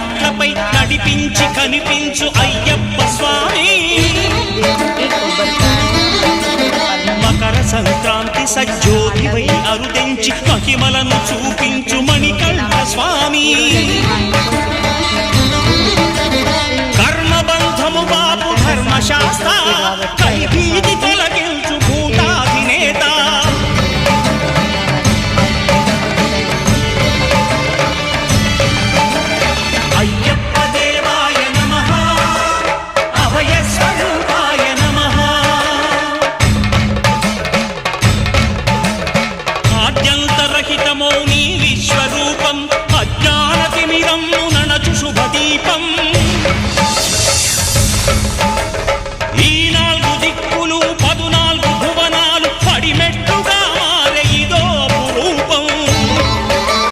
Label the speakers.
Speaker 1: మెట్లపై నడిపించి కనిపించు అయ్యప్ప స్వామి మకర సంక్రాంతి సజ్జోతివై అరుదెంచి మహిమలను చూపించు మణికంఠ స్వామి కర్మబంధము బాపు ధర్మశాస్త్ర కైభీతి తొలగించు భూతాధినేత అయ్యప్ప దేవాయ నమః అభయ స్వరూపాయ నమః ఆద్యంతరహితమో నీ విశ్వరూపం అజ్ఞానతిమిరం నణచు శుభదీపం